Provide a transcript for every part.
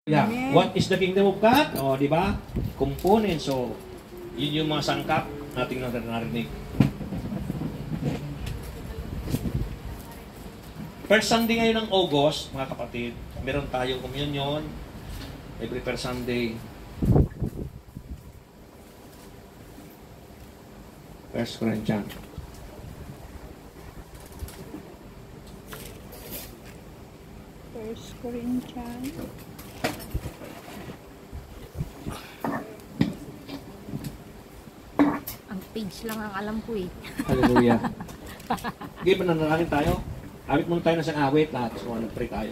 Yeah. What is the kingdom of God? O, di ba? Components. So, yun yung mga sangkap nating narinig. First Sunday ngayon ng August, mga kapatid, meron tayong communion every first Sunday. First Corinthians. First Corinthians. Ang page lang ang alam ko eh. Hallelujah. Okay, mananalangin tayo. Awit muna tayo na sa awit lahat. So, nag-pray tayo.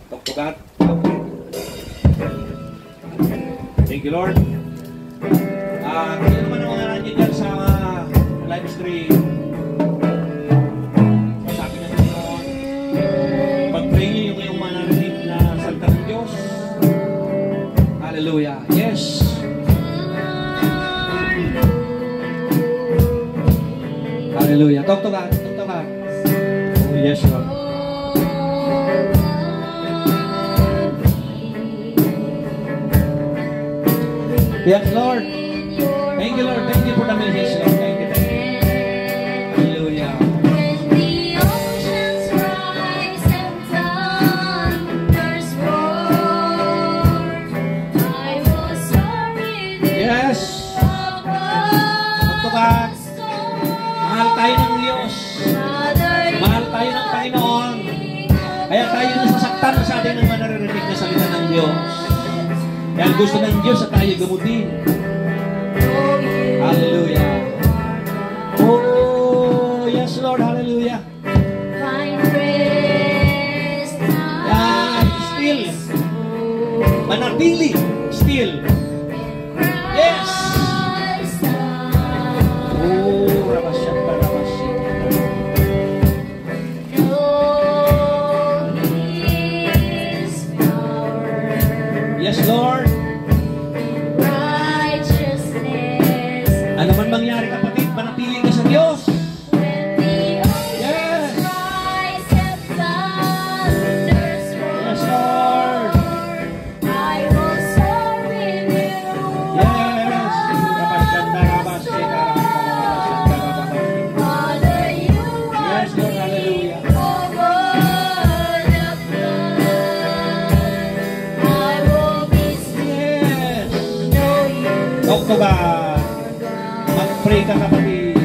Talk to God. Thank you, Lord. Kung naman ang mga nandiyan dyan sa live stream, sabi na Panginoon, pag-pray niyo yung iyong mananalig na salita ng Diyos. Hallelujah. Yes. Hallelujah. Talk to God. Talk to God. Oh, yes, Lord. Yes, Lord. Thank you, Lord. Thank you for the message, Lord. Thank you. Thank you. Hallelujah. When the oceans rise and thunders roar, I will soar with you Yes. Talk to God. Mahal tayo ng Diyos. Mahal tayo ng Panginoon. Kaya tayo nasasaktan sa ating mga naririnig na salita ng Diyos. Kaya gusto ng Diyos na tayo gamutin. Hallelujah. Oh, yes, Lord. Hallelujah. Find rest Yan. Still. Manatili. Still. Yes. Oh, rabasyan pa, rabasyan. Yes, Lord. Ano man mangyari, kapatid, manatili ka sa Diyos. Yes. Yes, Lord. Yes. Rabasyan, rabasyan, Yes, Lord. Hallelujah. Yes. Talk to God. Mag-pray ka, kapatid.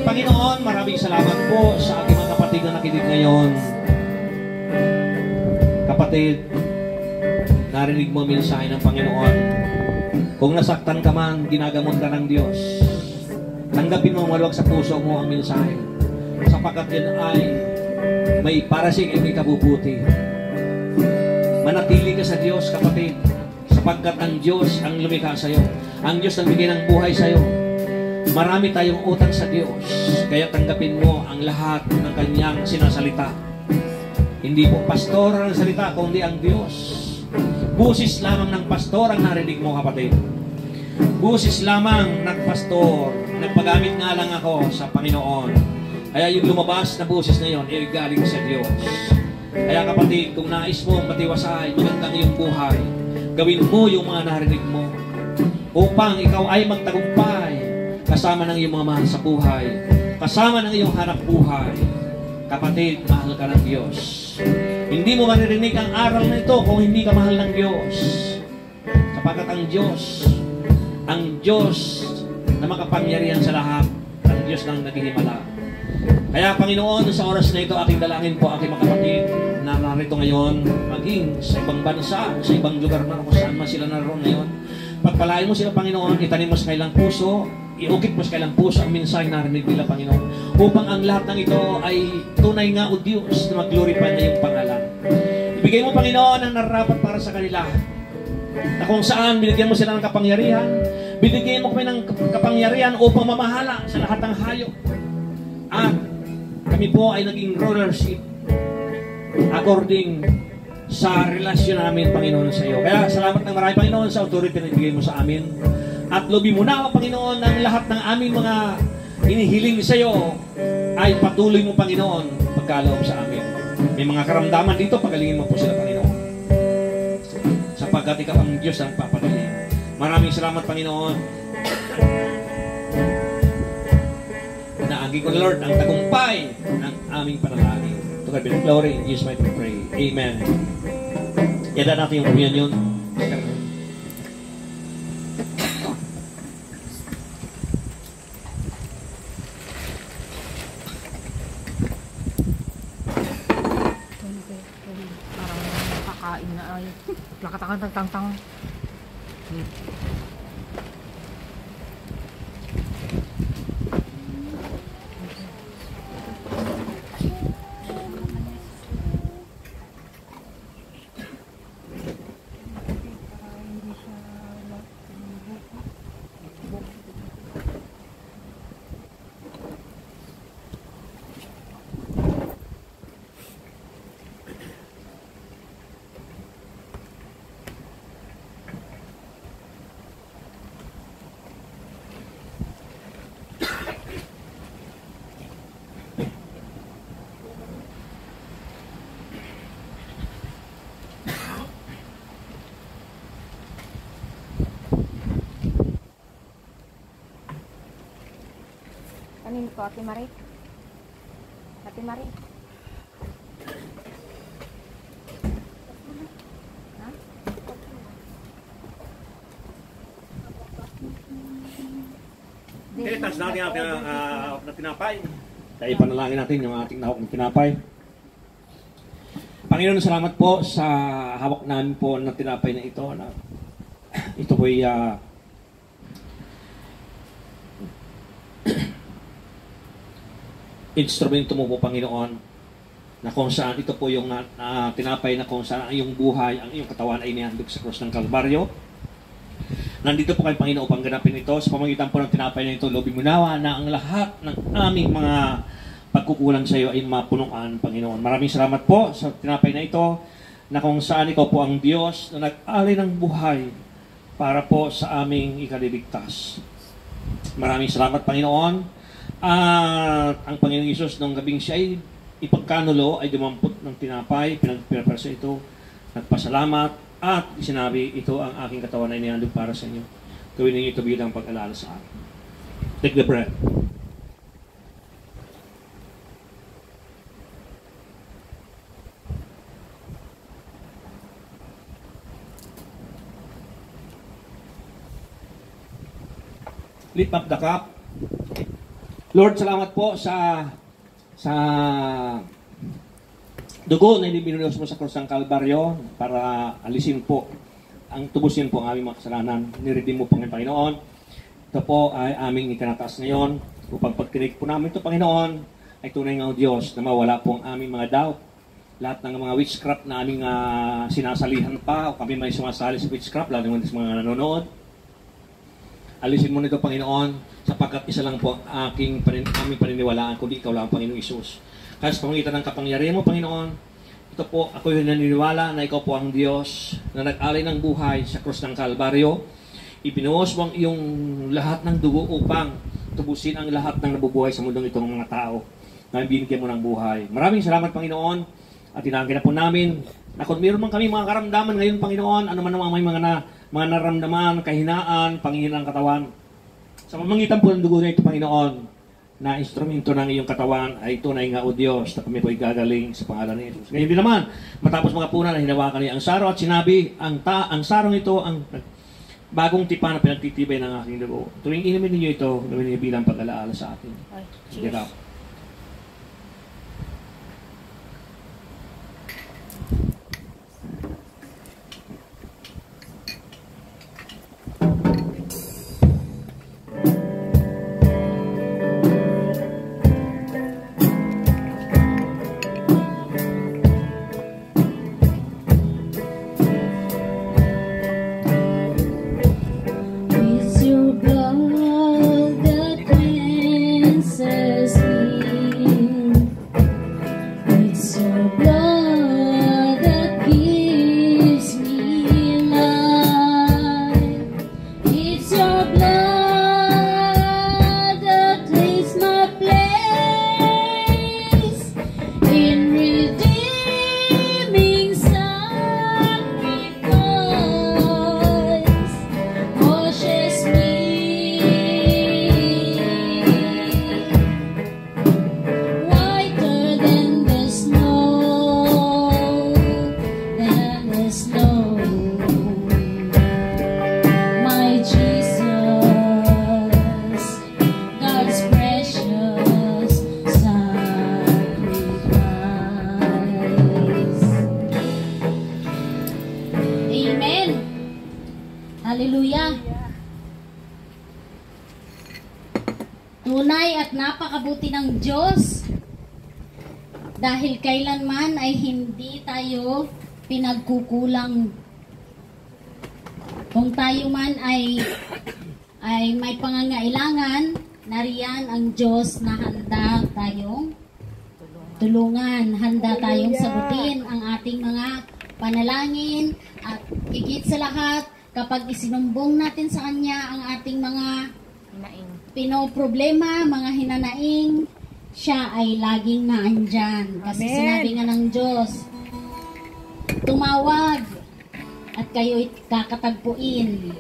Panginoon, maraming salamat po sa aking mga kapatid na nakinig ngayon. Kapatid, narinig mo ang mensahe ng Panginoon. Kung nasaktan ka man, ginagamot ka ng Diyos. Tanggapin mo maluwag sa puso mo ang mensahe. Sapagkat yan ay may parasing at may kabubuti. Manatili ka sa Diyos, kapatid. Sapagkat ang Diyos ang lumikha sa iyo. Ang Diyos ang bigay ng buhay sa iyo. Marami tayong utang sa Diyos, kaya tanggapin mo ang lahat ng Kanyang sinasalita. Hindi po pastor ang salita, kundi ang Diyos. Busis lamang ng pastor ang narinig mo, kapatid. Busis lamang ng pastor. Nagpagamit nga lang ako sa Panginoon. Kaya yung lumabas na busis na yon, ay galing sa Diyos. Kaya kapatid, kung nais mo matiwasay, magandang iyong buhay, gawin mo yung mga narinig mo upang ikaw ay magtagumpay kasama ng iyong mga mahal sa buhay, kasama ng iyong hanap buhay. Kapatid, mahal ka ng Diyos. Hindi mo maririnig ang aral na ito kung hindi ka mahal ng Diyos. Sapagkat ang Diyos na makapangyarihan sa lahat, ang Diyos ng naghihimala. Kaya Panginoon, sa oras na ito, aking dalangin po aking mga kapatid na narito ngayon, maging sa ibang bansa, sa ibang lugar na kung saan man sila naroon ngayon. Pagpalain mo sila, Panginoon, itanim mo sa kailang puso, iukit mo sa kailang puso ang mensahe na narinig nila, Panginoon. Upang ang lahat ng ito ay tunay nga, O Diyos, na mag-glorify na iyong pangalan. Ibigay mo, Panginoon, ang nararapat para sa kanila. Na kung saan binigyan mo sila ng kapangyarihan, binigyan mo kami ng kapangyarihan upang mamahala sa lahat ng hayop. At kami po ay naging rulership according sa relasyon namin, Panginoon, sa iyo. Kaya salamat ng marami, Panginoon, sa authority na ibigay mo sa amin. At lobi mo na, Panginoon, ang lahat ng aming mga inihiling sa iyo ay patuloy mo, Panginoon, pagkaloob sa amin. May mga karamdaman dito, pagalingin mo po sila, Panginoon. Sapagkat ikaw ang Diyos ang papagaling. Maraming salamat, Panginoon. Naagi ko, Lord, ang tagumpay ng aming panalangin. To God be the glory, in Jesus' mighty name we pray. Amen. Yada natin yung communion. Parang nakakain na ay. Lakatang-tang-tang. Kanino ko, Ate Marie? Ate Marie? Ha? Okay, tas natin ang hawak na tinapay. Kaya ipanalangin natin yung ating hawak na tinapay. Panginoon, salamat po sa hawak namin po na tinapay na ito. Ito po'y instrumento mo po, Panginoon, na kung saan ito po yung tinapay na kung saan ang iyong buhay, ang iyong katawan ay inihandog sa krus ng Kalbaryo. Nandito po kayo, Panginoon, upang ganapin ito. Sa pamagitan po ng tinapay na ito, lobby mo nawa na ang lahat ng aming mga pagkukulang sa iyo ay mapunuan, Panginoon. Maraming salamat po sa tinapay na ito, na kung saan ikaw po ang Diyos na nag-alay ng buhay para po sa aming ikaliligtas. Maraming salamat, Panginoon. At ang Panginoong Isus nung gabing siya ay ipagkanulo ay dumampot ng tinapay, pinagpirapara sa ito, nagpasalamat at sinabi, ito ang aking katawan na inihandog para sa inyo. Gawin ninyo ito bilang pag-alala sa akin. Take the bread. Lift up the cup. Lord, salamat po sa dugo na inibinunos mo sa krus ng Kalbaryo para alisin po, tubusin po ang aming mga kasalanan. Niredeem mo po ng Panginoon. Ito po ay aming itinataas ngayon upang pagtinig po namin ito, Panginoon, ay tunay nga o Diyos na mawala po ang aming mga doubt. Lahat ng mga witchcraft na aming sinasalihan pa o kami may sumasali sa witchcraft, lalo naman sa mga nanonood. Alisin mo nito, Panginoon, sapagkat isa lang po ang aming paniniwalaan, kundi ikaw lang, Panginoong Isus. Kaya sa pamagitan ng kapangyarihan mo, Panginoon, ito po, ako yung naniniwala na ikaw po ang Diyos na nag-alay ng buhay sa krus ng Kalbaryo. Ibinuhos mo ang iyong lahat ng dugo upang tubusin ang lahat ng nabubuhay sa mundong itong mga tao na binigyan mo ng buhay. Maraming salamat, Panginoon, at tinangkin na po namin na kung meron man kami mga karamdaman ngayon, Panginoon, ano man naman may mga naramdaman, kahinaan, panghihinang katawan. Sa pamagitan po ng dugo na ito, Panginoon, na instrumento ng iyong katawan ay tunay nga o Diyos na kami po ay gagaling sa pangalan ni Jesus. Ngayon din naman, matapos mga puna na hinawakan niya ang saro at sinabi, ang sarong ito, ang bagong tipa na pinagtitibay ng aking dugo. Tuwing inumin ninyo ito, gawin niyo bilang pag-alaala sa atin. Cheers. Hallelujah. Tunay at napakabuti ng Diyos dahil kailanman ay hindi tayo pinagkukulang. Kung tayo man ay may pangangailangan, nariyan ang Diyos na handa tayong tulungan, handa tayong sagutin ang ating mga panalangin at higit sa lahat, kapag isinumbong natin sa Kanya ang ating mga pinoproblema, mga hinanaing, siya ay laging naandyan. Kasi Amen. sinabi nga ng Diyos, tumawag at kayo'y kakatagpuin.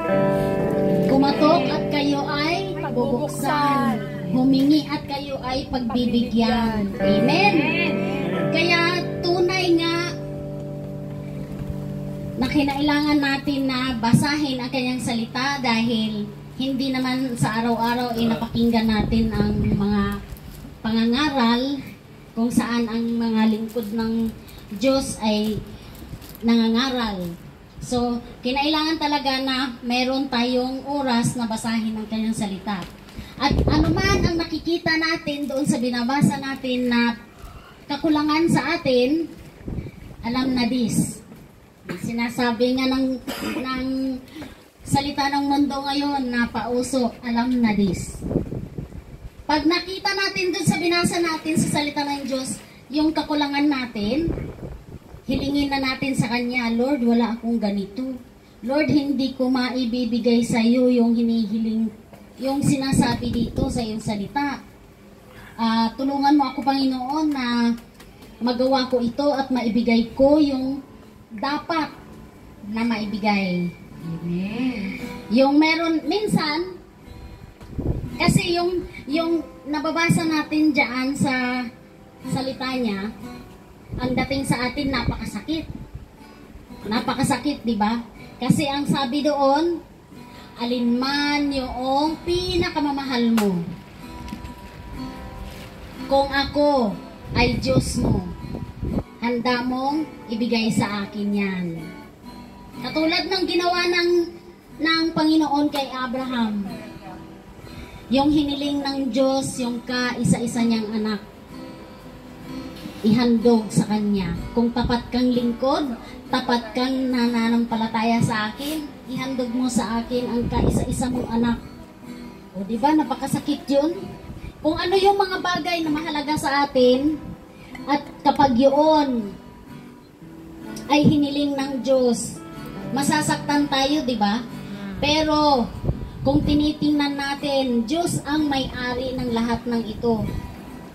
Kumatok at kayo ay bubuksan. Humingi at kayo ay pagbibigyan. Amen. Kaya tunay nga na kinailangan natin na basahin ang kanyang salita dahil hindi naman sa araw-araw ay napakinggan natin ang mga pangangaral kung saan ang mga lingkod ng Diyos ay nangangaral. So, kinailangan talaga na meron tayong oras na basahin ang kanyang salita. At anuman ang nakikita natin doon sa binabasa natin na kakulangan sa atin, alam na this. Sinasabi nga ng salita ng mundo ngayon na pauso, alam na this. Pag nakita natin doon sa binasa natin sa salita ng Diyos, yung kakulangan natin, hilingin na natin sa Kanya, Lord, wala akong ganito. Lord, hindi ko maibibigay sa iyo yung hinihiling, yung sinasabi dito sa iyong salita. Tulungan mo ako, Panginoon, na magawa ko ito at maibigay ko yung dapat na maibigay. Amen. Yung meron, minsan, kasi yung nababasa natin dyan sa salita niya, ang dating sa atin, napakasakit. Napakasakit, di ba? Kasi ang sabi doon, alinman yung pinakamamahal mo. Kung ako ay Diyos mo, handa mong ibigay sa akin yan. Katulad ng ginawa ng Panginoon kay Abraham. Yung hiniling ng Diyos, yung kaisa-isa niyang anak, ihandog sa Kanya. Kung tapat kang lingkod, tapat kang nananampalataya sa akin, ihandog mo sa akin ang kaisa-isa mong anak. O diba, napakasakit yun? Kung ano yung mga bagay na mahalaga sa atin, at kapag yun ay hiniling ng Diyos, masasaktan tayo, di ba? Pero kung tinitingnan natin, Diyos ang may-ari ng lahat ng ito.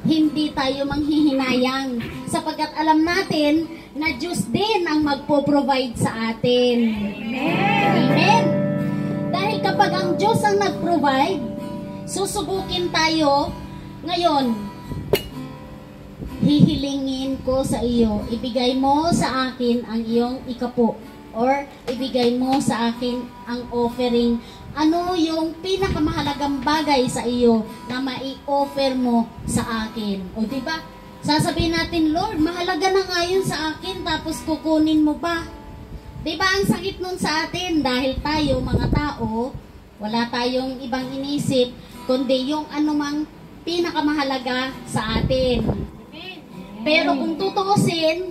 Hindi tayo manghihinayang sapagkat alam natin na Diyos din ang magpo-provide sa atin. Amen. Amen. Dahil kapag ang Diyos ang nag-provide, susubukin tayo ngayon. Hihilingin ko sa iyo, ibigay mo sa akin ang iyong ikapo, or ibigay mo sa akin ang offering. Ano yung pinakamahalagang bagay sa iyo na mai-offer mo sa akin? O diba? Sasabihin natin, Lord, mahalaga na nga yun sa akin, tapos kukunin mo pa. Diba ang sakit nun sa atin? Dahil tayo, mga tao, wala tayong ibang inisip, kundi yung anumang pinakamahalaga sa atin. Pero kung tutuusin,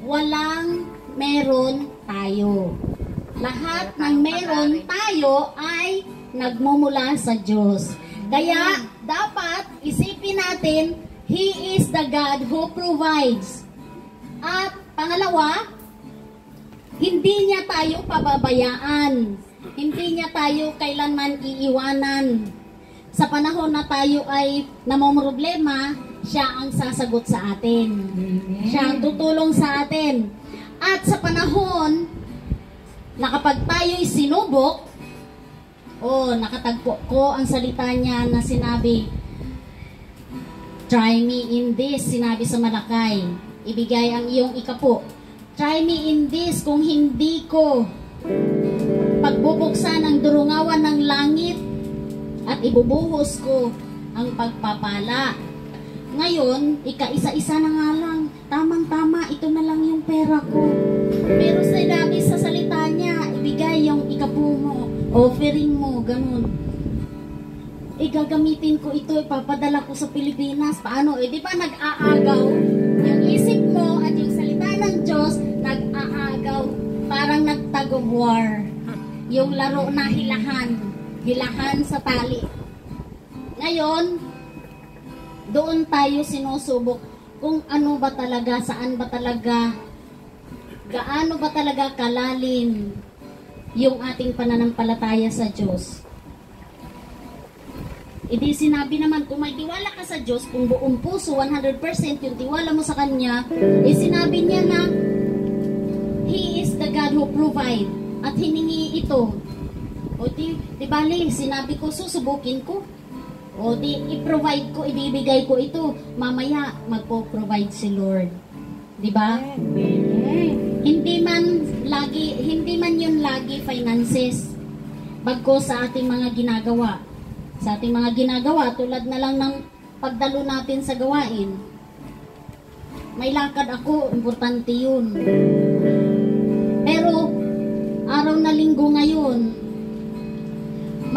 walang meron tayo. Lahat ng meron tayo ay nagmumula sa Diyos. Kaya dapat isipin natin, He is the God who provides. At pangalawa, hindi niya tayo pababayaan. Hindi niya tayo kailanman iiwanan. Sa panahon na tayo ay namomroblema, siya ang sasagot sa atin. Siya ang tutulong sa atin. At sa panahon na kapag tayo'y sinubok, nakatagpo ko ang salita niya na sinabi, try me in this, sinabi sa Malakay, ibigay ang iyong ikapo. Try me in this, kung hindi ko pagbubuksan ang durungawan ng langit at ibubuhos ko ang pagpapala. Ngayon, ika-isa-isa na nga lang. Tamang-tama, ito na lang yung pera ko. Pero sinabi sa salita niya, ibigay yung ikapo mo. ganun. Gagamitin ko ito, ipapadala ko sa Pilipinas. Paano? Di ba nag-aagaw? Yung isip mo at yung salita ng Diyos, nag-aagaw. Parang nag-tug of war. Yung laro na hilahan. Hilahan sa tali. Ngayon, doon tayo sinusubok kung ano ba talaga, saan ba talaga, gaano ba talaga kalalim yung ating pananampalataya sa Diyos. Hindi sinabi naman, kung may tiwala ka sa Diyos, kung buong puso, 100% yung tiwala mo sa Kanya, sinabi niya na, He is the God who provide. At hiningi ito. O di bali, sinabi ko, susubukin ko. O di, i-provide ko, ibibigay ko ito. Mamaya, magpo-provide si Lord. Di ba? Hindi man yun lagi finances. Bagko sa ating mga ginagawa. Sa ating mga ginagawa, tulad na lang ng pagdalo natin sa gawain. May lakad ako, importante yun. Pero, araw na linggo ngayon,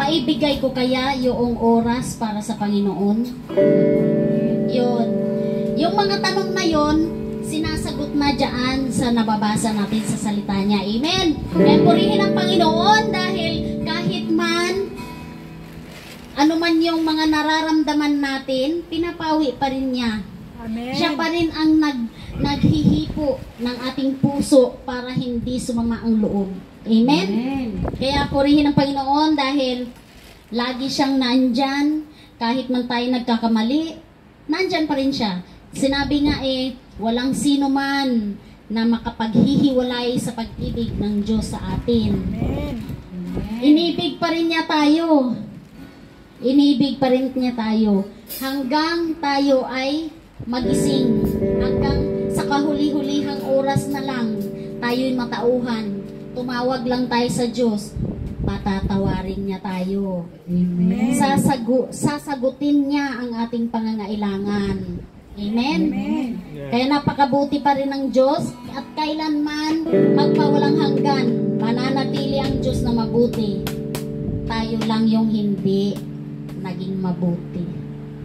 maibigay ko kaya yung oras para sa Panginoon? Yun. Yung mga tanong na yun, sinasagot na dyan sa nababasa natin sa salita niya. Amen? Kaya purihin ang Panginoon dahil kahit man ano man yung mga nararamdaman natin, pinapawi pa rin niya. Amen. Siya pa rin ang naghihipo ng ating puso para hindi sumama ang loob. Amen? Kaya purihin ang Panginoon dahil lagi siyang nandyan. Kahit man tayo nagkakamali, nandyan pa rin siya. Sinabi nga walang sino man na makapaghihiwalay sa pag-ibig ng Diyos sa atin. Amen. Inibig pa rin niya tayo. Inibig pa rin niya tayo hanggang tayo ay magising, hanggang sa kahuli-hulihang oras na lang tayo'y matauhan, tumawag lang tayo sa Diyos, patatawarin niya tayo. Amen. Sasagutin niya ang ating pangangailangan. Amen? Amen. Kaya napakabuti pa rin ng Diyos at kailanman magpawalang hanggan mananatili ang Diyos na mabuti. Tayo lang yung hindi naging mabuti.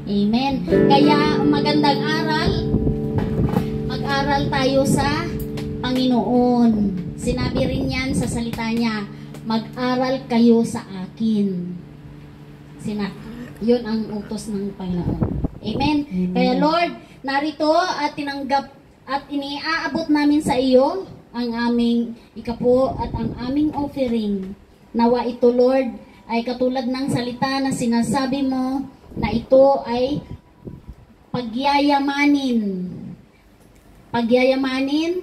Amen. Kaya magandang aral, mag-aral tayo sa Panginoon. Sinabi rin yan sa salita niya, mag-aral kayo sa akin. Yun ang utos ng Panginoon. Amen. Kaya Lord, narito at tinanggap at iniaabot namin sa iyo ang aming ikapo at ang aming offering. Nawa ito, Lord, ay katulad ng salita na sinasabi mo na ito ay pagyayamanin. Pagyayamanin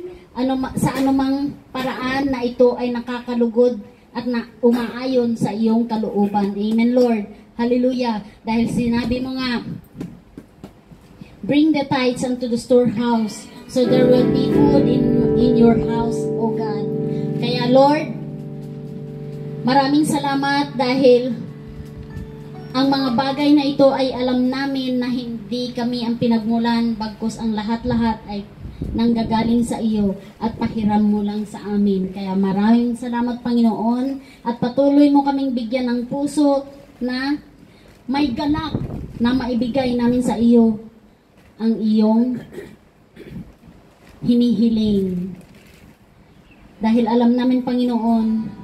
sa anumang paraan na ito ay nakakalugod at na umaayon sa iyong kalooban. Amen, Lord. Hallelujah. Dahil sinabi mo nga, bring the tithes unto the storehouse so there will be food in your house, O God. Kaya, Lord, maraming salamat dahil ang mga bagay na ito ay alam namin na hindi kami ang pinagmulan, bagkus ang lahat-lahat ay nanggagaling sa iyo at pahiram mo lang sa amin. Kaya maraming salamat, Panginoon, at patuloy mo kaming bigyan ng puso na may galak na maibigay namin sa iyo ang iyong hinihiling. Dahil alam namin, Panginoon,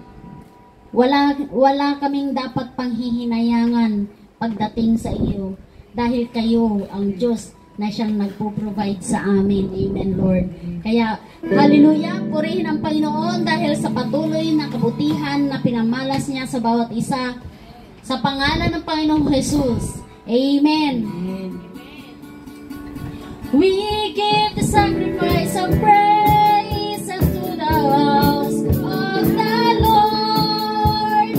wala kaming dapat panghihinayangan pagdating sa iyo dahil kayo ang Diyos na siyang nagpo-provide sa amin. Amen, Lord. Kaya, hallelujah, purihin ang Panginoon dahil sa patuloy na kabutihan na pinamalas niya sa bawat isa sa pangalan ng Panginoong Jesus. Amen. We give the sacrifice of praise to the house of the Lord.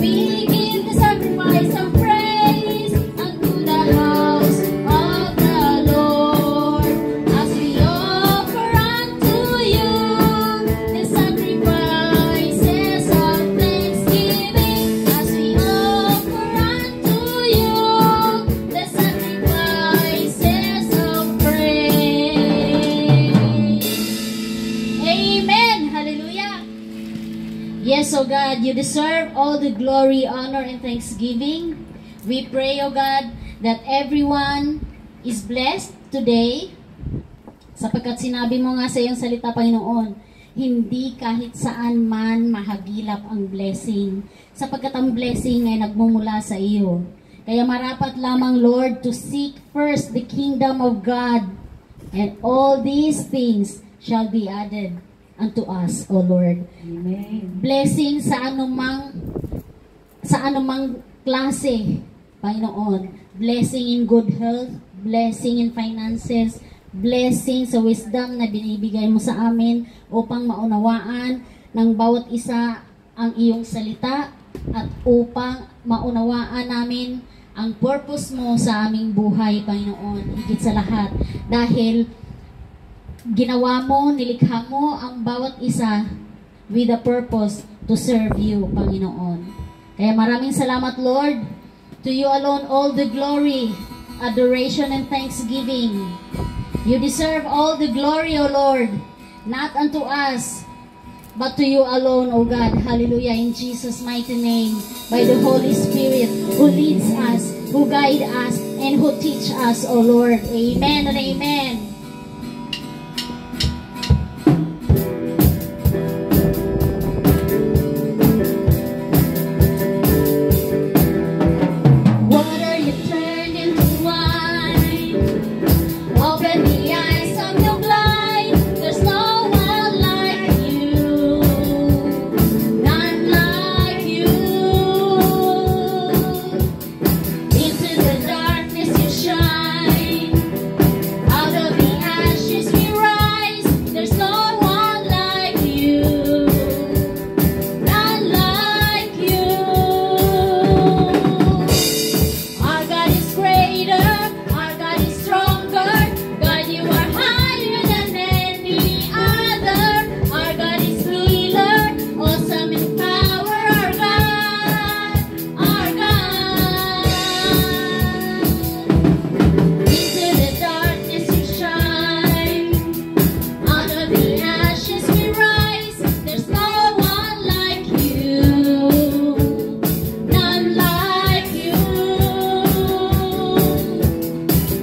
We give the sacrifice of praise unto the house of the Lord. As we offer unto you the sacrifices of thanksgiving. As we offer unto you the sacrifices of praise. Yes, O God, you deserve all the glory, honor, and thanksgiving. We pray, O God, that everyone is blessed today. Sapagkat sinabi mo nga sa iyong salita, Panginoon, hindi kahit saan man mahagilap ang blessing. Sapagkat ang blessing ay nagmumula sa iyo. Kaya marapat lamang, Lord, to seek first the kingdom of God, and all these things shall be added unto us, O Lord. Amen. Blessing sa anumang klase, Panginoon. Blessing in good health, blessing in finances, blessing sa wisdom na binibigay mo sa amin upang maunawaan ng bawat isa ang iyong salita at upang maunawaan namin ang purpose mo sa aming buhay, Panginoon. Higit sa lahat, dahil ginawa mo, nilikha mo ang bawat isa with a purpose to serve you, Panginoon. Kaya maraming salamat, Lord. To you alone all the glory, adoration, and thanksgiving. You deserve all the glory, O Lord, not unto us, but to you alone, O God. Hallelujah. In Jesus' mighty name, by the Holy Spirit, who leads us, who guide us, and who teach us, O Lord. Amen and amen. Water you turned into wine. Open the eyes of your blind. There's no one like you, none like you. Into the darkness you shine. Out of the ashes we rise. There's no one like you, none like you. Our God is greater, our God is stronger. God, you are higher than any other. Our God is healer, awesome in power. Our God, our God. Into the darkness you shine. Out of the ashes we rise. There's no one like you, none like you.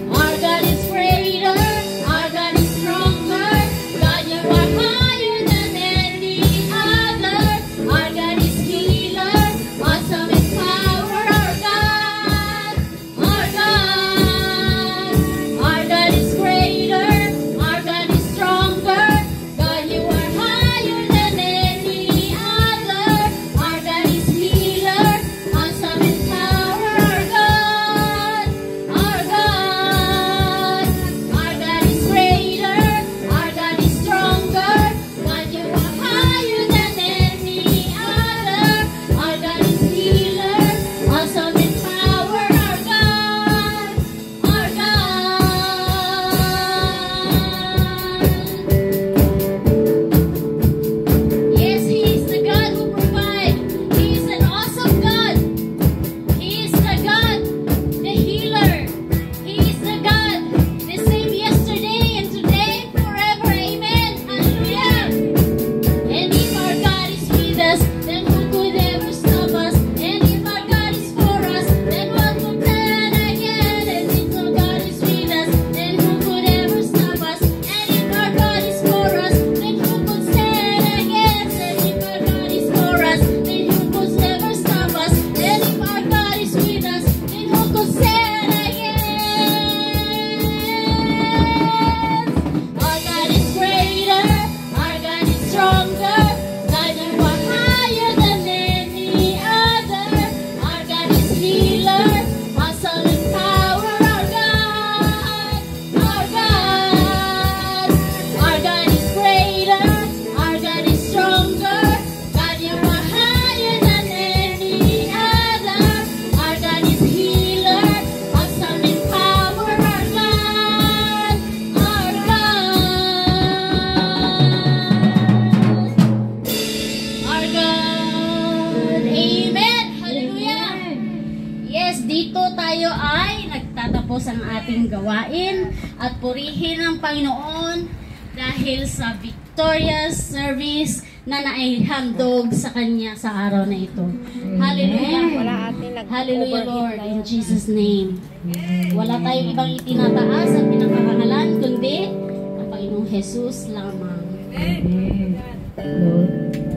Our God is greater, our God is stronger. God, you are higher than any other. Our God is healer, awesome in power. Our God, our God. Our God is greater, our God is stronger. God, you are higher than any other. Our God is healer, awesome in power. Our God, our God. Our God is greater, our God is stronger. God, you are higher than any other. Our God is healer, awesome in power. Our God, our God. Yes, He is the God who provides. He is an awesome God. He is the God, the healer. He is the God, the same yesterday and today, forever. Amen. Hallelujah. And if our God is with us, then who could ever stop us? And if our God is for us, then what could stand against? And if our God is with us, then who could ever stop us? And if our God is for us, then who could stand against? And if our God is for us, then who could ever stop us? And if our God is with us, then who could stand against? Our God is greater, our God is stronger. God, you are higher than any other. Our God is healer, awesome in power. Our God, our God. Our God is greater, our God is stronger. God, you are higher than any other. Our God is healer, awesome in power. Our God, our God. Our God. Amen. Hallelujah. Yes, dito tayo ay nagtatapos ang ating gawain at purihin ang Panginoon dahil sa victorious service na naihandog sa Kanya sa araw na ito. Hallelujah. Wala ating Hallelujah, Lord, in Jesus' name. Wala tayong ibang itinataas at pinakarangalan, kundi ang Panginoong Jesus lamang. Lord,